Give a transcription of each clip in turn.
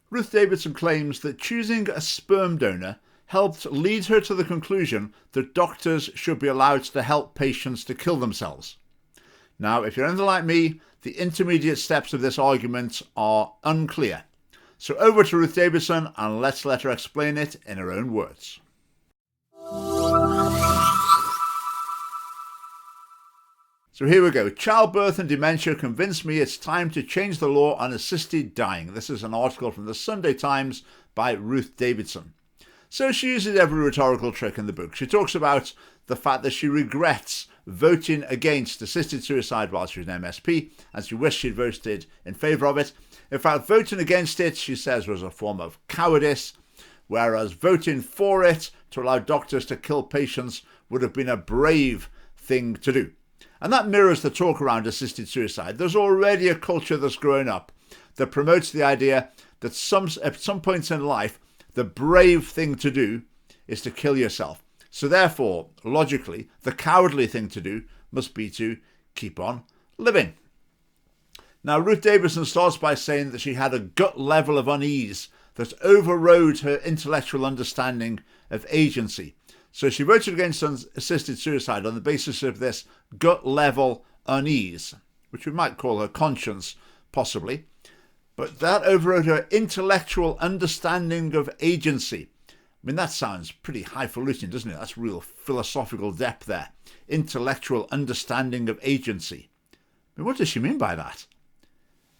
Ruth Davidson claims that choosing a sperm donor helped lead her to the conclusion that doctors should be allowed to help patients to kill themselves. Now, if you're anything like me, the intermediate steps of this argument are unclear. So over to Ruth Davidson and let's let her explain it in her own words. So here we go. Childbirth and dementia convinced me it's time to change the law on assisted dying. This is an article from the Sunday Times by Ruth Davidson. So she uses every rhetorical trick in the book. She talks about the fact that she regrets voting against assisted suicide while she was an MSP, and she wished she'd voted in favour of it. In fact, voting against it, she says, was a form of cowardice, whereas voting for it to allow doctors to kill patients would have been a brave thing to do. And that mirrors the talk around assisted suicide. There's already a culture that's grown up that promotes the idea that at some points in life, the brave thing to do is to kill yourself. So therefore, logically, the cowardly thing to do must be to keep on living. Now, Ruth Davidson starts by saying that she had a gut level of unease that overrode her intellectual understanding of agency. So she voted against assisted suicide on the basis of this gut level unease, which we might call her conscience, possibly. But that overrode her intellectual understanding of agency. I mean, that sounds pretty highfalutin, doesn't it? That's real philosophical depth there. Intellectual understanding of agency. I mean, what does she mean by that?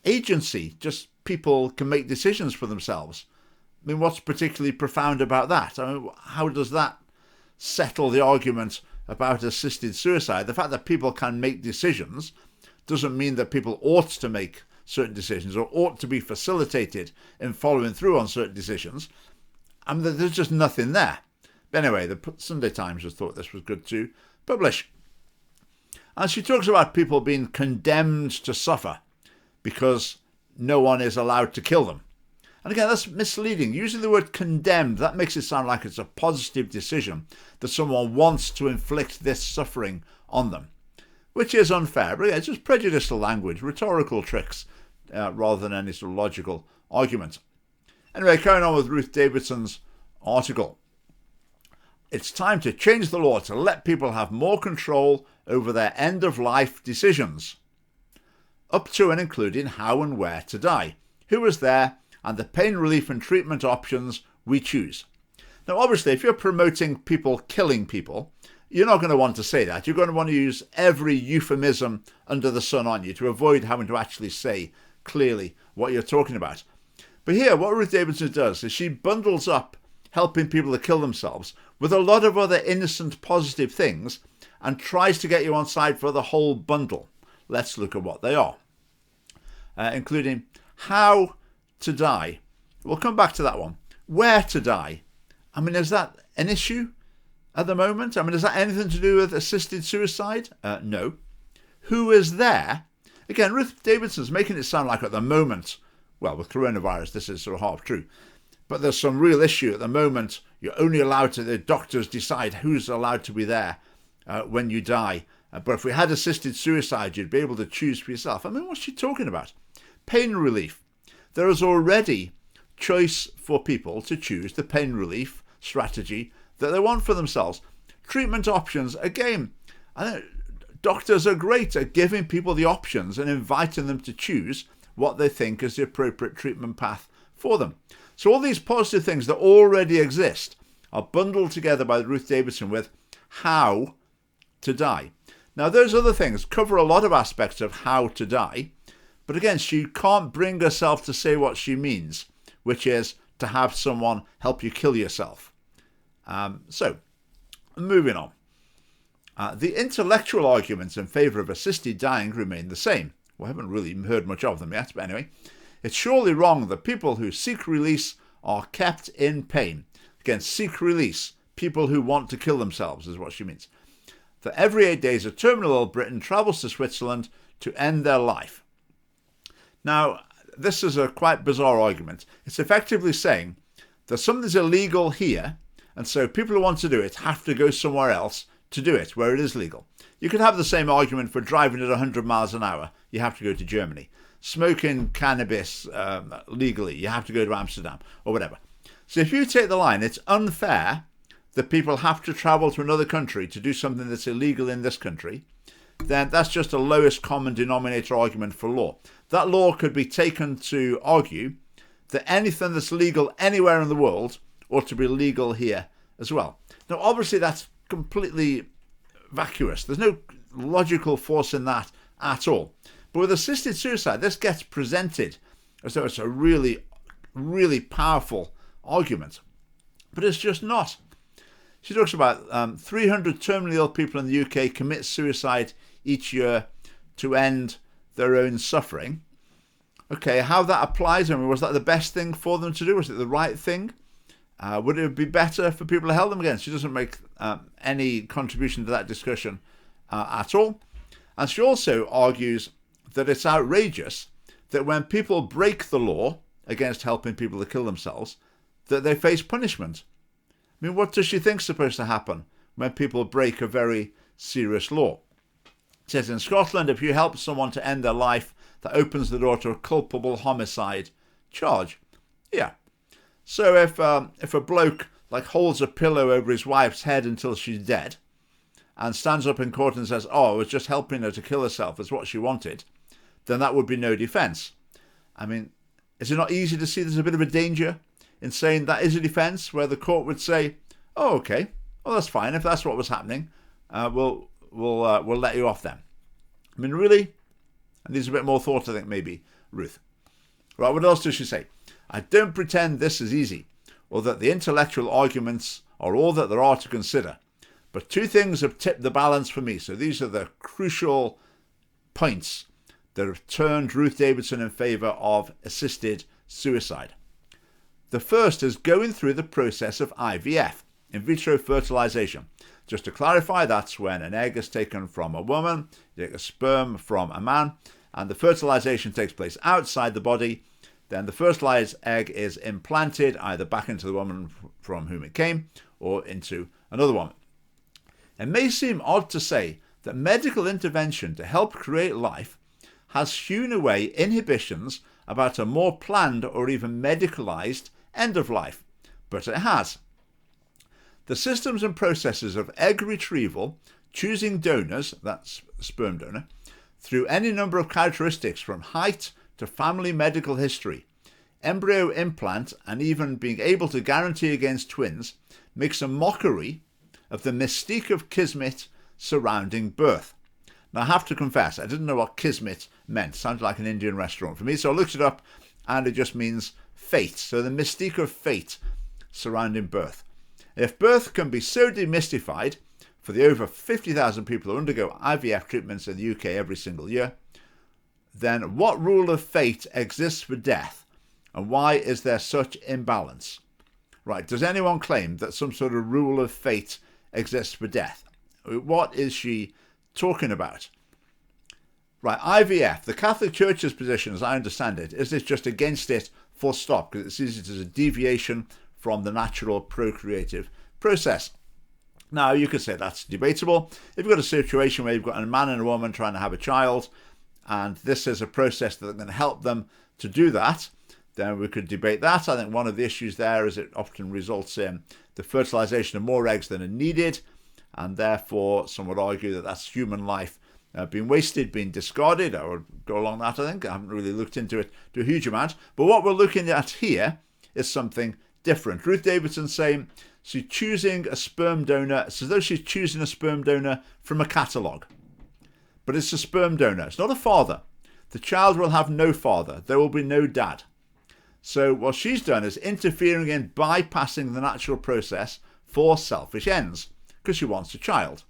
Agency, just people can make decisions for themselves. I mean, what's particularly profound about that? I mean, how does that settle the argument about assisted suicide? The fact that people can make decisions doesn't mean that people ought to make certain decisions or ought to be facilitated in following through on certain decisions. I mean, there's just nothing there. But anyway, the Sunday Times just thought this was good to publish. And she talks about people being condemned to suffer because no one is allowed to kill them. And again, that's misleading. Using the word condemned, that makes it sound like it's a positive decision that someone wants to inflict this suffering on them, which is unfair. But yeah, it's just prejudicial language, rhetorical tricks, rather than any sort of logical argument. Anyway, carrying on with Ruth Davidson's article. It's time to change the law to let people have more control over their end-of-life decisions, up to and including how and where to die, who is there, and the pain relief and treatment options we choose. Now, obviously, if you're promoting people killing people, you're not going to want to say that. You're going to want to use every euphemism under the sun, aren't you, to avoid having to actually say clearly what you're talking about. But here, what Ruth Davidson does is she bundles up helping people to kill themselves with a lot of other innocent, positive things and tries to get you on side for the whole bundle. Let's look at what they are, including how to die. We'll come back to that one. Where to die? I mean, is that an issue at the moment? I mean, is that anything to do with assisted suicide? No. Who is there? Again, Ruth Davidson's making it sound like at the moment, well, with coronavirus, this is sort of half true, but there's some real issue at the moment. You're only allowed to, the doctors decide who's allowed to be there when you die. But if we had assisted suicide, you'd be able to choose for yourself. I mean, what's she talking about? Pain relief. There is already choice for people to choose the pain relief strategy that they want for themselves. Treatment options, again, doctors are great at giving people the options and inviting them to choose what they think is the appropriate treatment path for them. So all these positive things that already exist are bundled together by Ruth Davidson with how to die. Now, those other things cover a lot of aspects of how to die, but again, she can't bring herself to say what she means, which is to have someone help you kill yourself. So, moving on. The intellectual arguments in favour of assisted dying remain the same. We haven't really heard much of them yet, but anyway. It's surely wrong that people who seek release are kept in pain. Again, seek release. People who want to kill themselves is what she means. That every 8 days a terminal ill Briton travels to Switzerland to end their life. Now, this is a quite bizarre argument. It's effectively saying that something's illegal here, and so people who want to do it have to go somewhere else to do it, where it is legal. You could have the same argument for driving at 100 miles an hour. You have to go to Germany. smoking cannabis legally. You have to go to Amsterdam or whatever. So if you take the line, it's unfair that people have to travel to another country to do something that's illegal in this country, then that's just a lowest common denominator argument for law. That law could be taken to argue that anything that's legal anywhere in the world ought to be legal here as well. Now, obviously, that's completely vacuous. There's no logical force in that at all. But with assisted suicide, this gets presented as though it's a really, really powerful argument. But it's just not. She talks about 300 terminally ill people in the UK commit suicide each year to end their own suffering. Okay, how that applies, I mean, was that the best thing for them to do? Was it the right thing? Would it be better for people to help them again? She doesn't make any contribution to that discussion at all. And she also argues that it's outrageous that when people break the law against helping people to kill themselves, that they face punishment. I mean, what does she think is supposed to happen when people break a very serious law? It says in Scotland, if you help someone to end their life, that opens the door to a culpable homicide charge. Yeah. So if a bloke holds a pillow over his wife's head until she's dead, and stands up in court and says, "Oh, I was just helping her to kill herself, it's what she wanted," then that would be no defence. I mean, is it not easy to see there's a bit of a danger in saying that is a defence, where the court would say, "Oh, okay, well that's fine. If that's what was happening, we'll let you off then." I mean, really? And needs a bit more thought, I think, maybe, Ruth. Right, what else does she say? I don't pretend this is easy, or that the intellectual arguments are all that there are to consider. But two things have tipped the balance for me. So these are the crucial points that have turned Ruth Davidson in favour of assisted suicide. The first is going through the process of IVF, in vitro fertilization. Just to clarify, that's when an egg is taken from a woman, you take a sperm from a man, and the fertilization takes place outside the body. Then the fertilized egg is implanted either back into the woman from whom it came or into another woman. It may seem odd to say that medical intervention to help create life has hewn away inhibitions about a more planned or even medicalized end of life, but it has. The systems and processes of egg retrieval, choosing donors, that's sperm donor, through any number of characteristics from height to family medical history, embryo implant, and even being able to guarantee against twins, makes a mockery of the mystique of kismet surrounding birth. Now, I have to confess, I didn't know what kismet meant. Sounded like an Indian restaurant for me, so I looked it up, and it just means fate. So the mystique of fate surrounding birth. If birth can be so demystified for the over 50,000 people who undergo IVF treatments in the UK every single year, then what rule of fate exists for death, and why is there such imbalance? Right, does anyone claim that some sort of rule of fate exists for death? What is she talking about? Right, IVF, the Catholic Church's position, as I understand it, is it's just against it full stop, because it sees it as a deviation from the natural procreative process. Now, you could say that's debatable. If you've got a situation where you've got a man and a woman trying to have a child, and this is a process that's going to help them to do that, then we could debate that. I think one of the issues there is it often results in the fertilization of more eggs than are needed, and therefore some would argue that that's human life being wasted, being discarded. I would go along that, I think. I haven't really looked into it to a huge amount. But what we're looking at here is something different. Ruth Davidson saying she's choosing a sperm donor. It's as though she's choosing a sperm donor from a catalogue. But it's a sperm donor. It's not a father. The child will have no father. There will be no dad. So what she's done is interfering in bypassing the natural process for selfish ends, because she wants a child.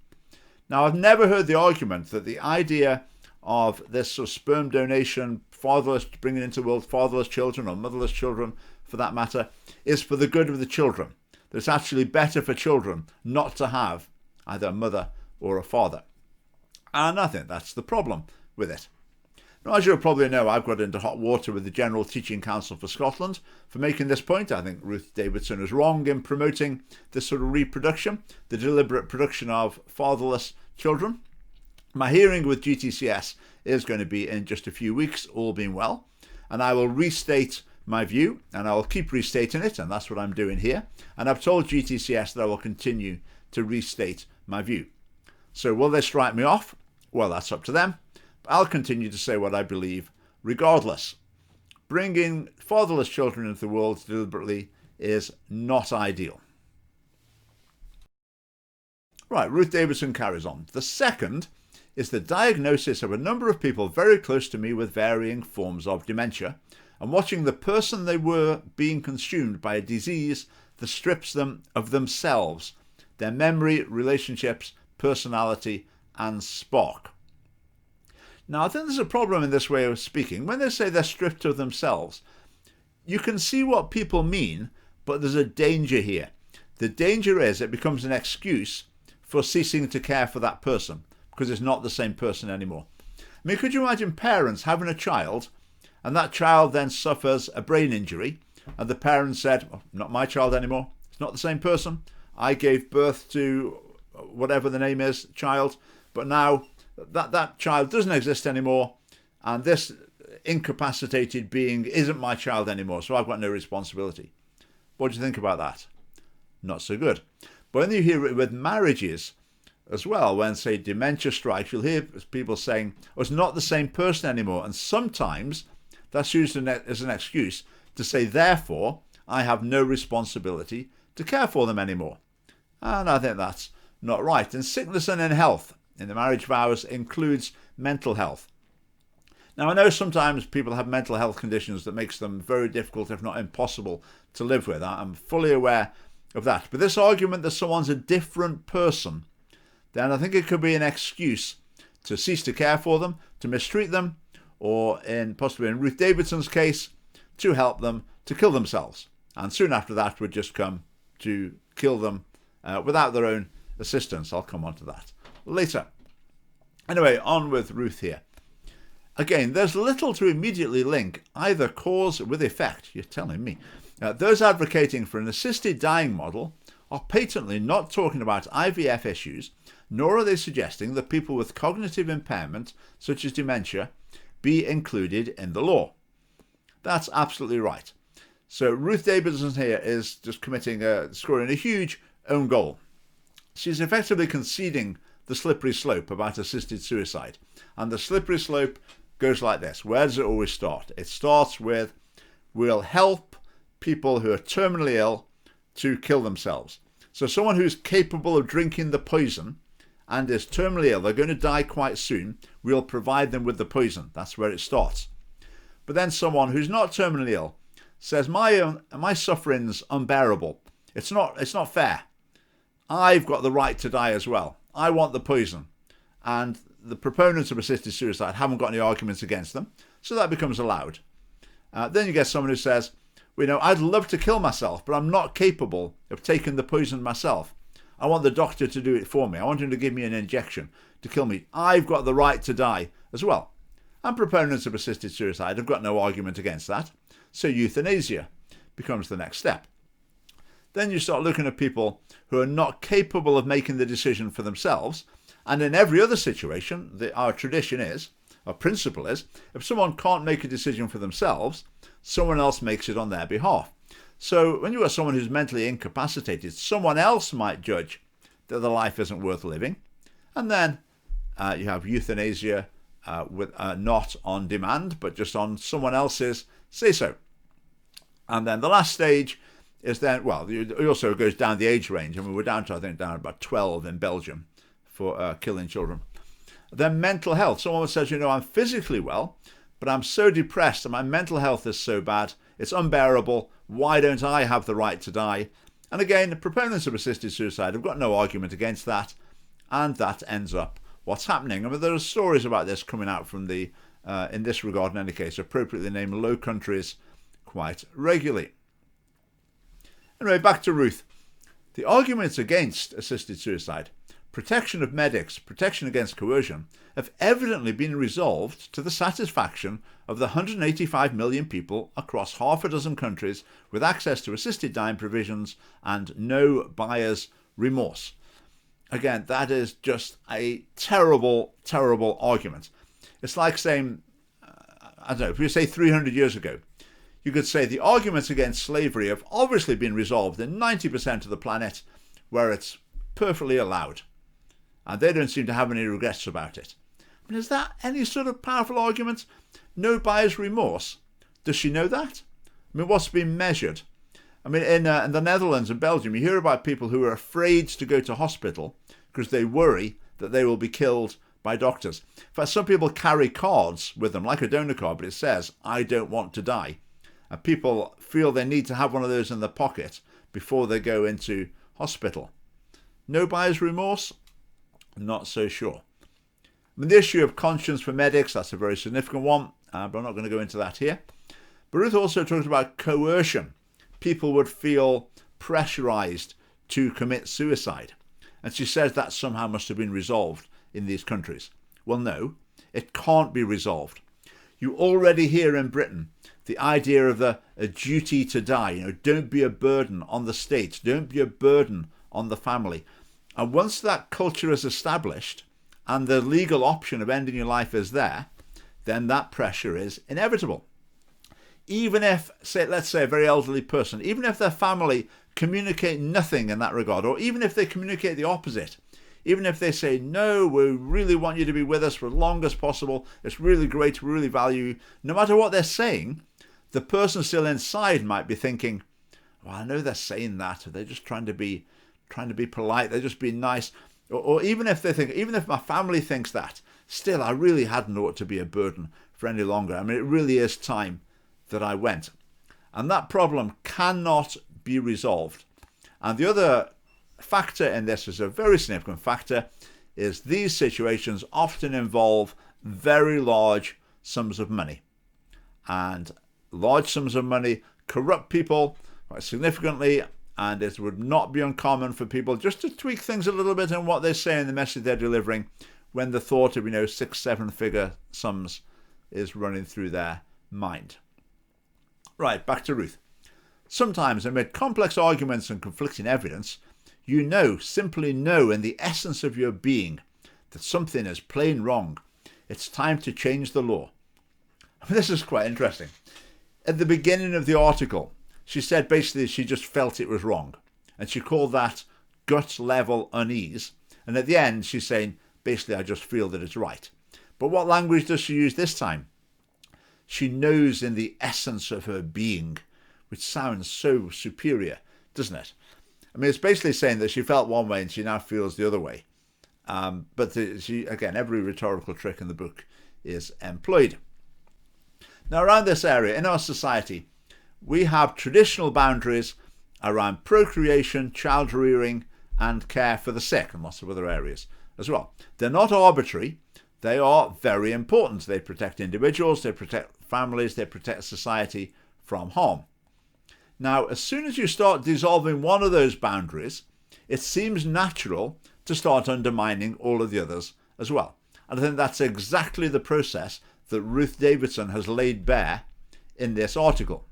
Now, I've never heard the argument that the idea of this sort of sperm donation, fatherless, bringing into the world fatherless children or motherless children, for that matter, is for the good of the children. That it's actually better for children not to have either a mother or a father. And I think that's the problem with it. Now, as you'll probably know, I've got into hot water with the General Teaching Council for Scotland for making this point. I think Ruth Davidson is wrong in promoting this sort of reproduction, the deliberate production of fatherless children. My hearing with GTCS is going to be in just a few weeks, all being well. And I will restate my view, and I will keep restating it, and that's what I'm doing here. And I've told GTCS that I will continue to restate my view. So will they strike me off? Well, that's up to them. But I'll continue to say what I believe regardless. Bringing fatherless children into the world deliberately is not ideal. Right, Ruth Davidson carries on. The second is the diagnosis of a number of people very close to me with varying forms of dementia, and watching the person they were being consumed by a disease that strips them of themselves, their memory, relationships, personality, and spark. Now, I think there's a problem in this way of speaking. When they say they're stripped of themselves, you can see what people mean, but there's a danger here. The danger is it becomes an excuse for ceasing to care for that person because it's not the same person anymore. I mean, could you imagine parents having a child and that child then suffers a brain injury and the parents said, oh, not my child anymore, it's not the same person. I gave birth to whatever the name is, child, but now that child doesn't exist anymore and this incapacitated being isn't my child anymore, so I've got no responsibility. What do you think about that? Not so good. But when you hear it with marriages as well, when, say, dementia strikes, you'll hear people saying, oh, it's not the same person anymore. And sometimes that's used as an excuse to say, therefore, I have no responsibility to care for them anymore. And I think that's not right. And sickness and in health in the marriage vows includes mental health. Now, I know sometimes people have mental health conditions that makes them very difficult, if not impossible, to live with. I'm fully aware of that. But this argument that someone's a different person, then I think it could be an excuse to cease to care for them, to mistreat them, or possibly in Ruth Davidson's case, to help them to kill themselves. And soon after that would just come to kill them without their own assistance. I'll come on to that later. Anyway, on with Ruth here. Again, there's little to immediately link either cause with effect, you're telling me. Those advocating for an assisted dying model are patently not talking about IVF issues, nor are they suggesting that people with cognitive impairment, such as dementia, be included in the law. That's absolutely right. So Ruth Davidson here is just scoring a huge own goal. She's effectively conceding the slippery slope about assisted suicide. And the slippery slope goes like this. Where does it always start? It starts with, we'll help people who are terminally ill to kill themselves. So someone who's capable of drinking the poison and is terminally ill, they're going to die quite soon, we'll provide them with the poison. That's where it starts. But then someone who's not terminally ill says, my suffering's unbearable. It's not fair. I've got the right to die as well. I want the poison. And the proponents of assisted suicide haven't got any arguments against them, so that becomes allowed. Then you get someone who says, I'd love to kill myself, but I'm not capable of taking the poison myself. I want the doctor to do it for me. I want him to give me an injection to kill me. I've got the right to die as well. And proponents of assisted suicide have got no argument against that. So euthanasia becomes the next step. Then you start looking at people who are not capable of making the decision for themselves. And in every other situation, our principle is, if someone can't make a decision for themselves, someone else makes it on their behalf. So when you have someone who's mentally incapacitated, someone else might judge that the life isn't worth living. And then you have euthanasia with not on demand, but just on someone else's say-so. And then the last stage is then, it also goes down the age range. I mean, we're down about 12 in Belgium for killing children. Then mental health. Someone says, I'm physically well, but I'm so depressed and my mental health is so bad, it's unbearable. Why don't I have the right to die? And again, the proponents of assisted suicide have got no argument against that, and that ends up what's happening. I mean, there are stories about this coming out from in this regard, in any case, appropriately named Low Countries quite regularly. Anyway, back to Ruth. The arguments against assisted suicide, protection of medics, protection against coercion, have evidently been resolved to the satisfaction of the 185 million people across half a dozen countries with access to assisted dying provisions and no buyer's remorse. Again, that is just a terrible, terrible argument. It's like saying, I don't know, if you say 300 years ago, you could say the arguments against slavery have obviously been resolved in 90% of the planet where it's perfectly allowed. And they don't seem to have any regrets about it. I mean, is that any sort of powerful argument? No buyer's remorse. Does she know that? I mean, what's been measured? I mean, in the Netherlands and Belgium, you hear about people who are afraid to go to hospital because they worry that they will be killed by doctors. In fact, some people carry cards with them, like a donor card, but it says, "I don't want to die." And people feel they need to have one of those in their pocket before they go into hospital. No buyer's remorse? Not so sure. I mean, the issue of conscience for medics, that's a very significant one, but I'm not going to go into that here. But Ruth also talks about coercion. People would feel pressurized to commit suicide. And she says that somehow must have been resolved in these countries. Well, no, it can't be resolved. You already hear in Britain the idea of a duty to die. Don't be a burden on the state. Don't be a burden on the family. And once that culture is established and the legal option of ending your life is there, then that pressure is inevitable. Even if, let's say a very elderly person, even if their family communicate nothing in that regard, or even if they communicate the opposite, even if they say, "No, we really want you to be with us for as long as possible, it's really great, we really value you," no matter what they're saying, the person still inside might be thinking, "Well, I know they're saying that, they're just trying to be polite, they're just being nice." Or even if they think, even if my family thinks that, still, I really hadn't ought to be a burden for any longer. I mean, it really is time that I went. And that problem cannot be resolved. And the other factor in this is a very significant factor, is these situations often involve very large sums of money. And large sums of money corrupt people quite significantly, and it would not be uncommon for people just to tweak things a little bit in what they say and the message they're delivering when the thought of 6-7 figure sums is running through their mind. Right, back to Ruth. Sometimes amid complex arguments and conflicting evidence, simply know in the essence of your being that something is plain wrong. It's time to change the law. This is quite interesting. At the beginning of the article, she said basically she just felt it was wrong. And she called that gut level unease. And at the end, she's saying, basically, I just feel that it's right. But what language does she use this time? She knows in the essence of her being, which sounds so superior, doesn't it? I mean, it's basically saying that she felt one way and she now feels the other way. But every rhetorical trick in the book is employed. Now, around this area, in our society, we have traditional boundaries around procreation, child rearing, and care for the sick, and lots of other areas as well. They're not arbitrary. They are very important. They protect individuals, they protect families, they protect society from harm. Now, as soon as you start dissolving one of those boundaries, it seems natural to start undermining all of the others as well. And I think that's exactly the process that Ruth Davidson has laid bare in this article.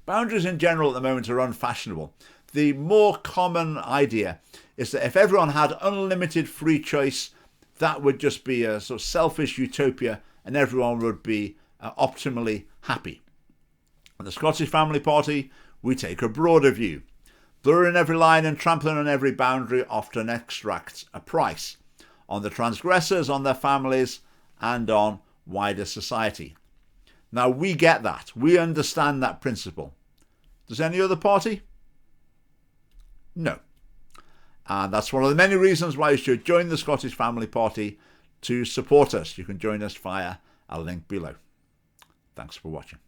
Boundaries in general at the moment are unfashionable. The more common idea is that if everyone had unlimited free choice, that would just be a sort of selfish utopia and everyone would be optimally happy. At the Scottish Family Party, we take a broader view. Blurring every line and trampling on every boundary often extracts a price on the transgressors, on their families, and on wider society. Now, we get that. We understand that principle. Does any other party? No. And that's one of the many reasons why you should join the Scottish Family Party to support us. You can join us via a link below. Thanks for watching.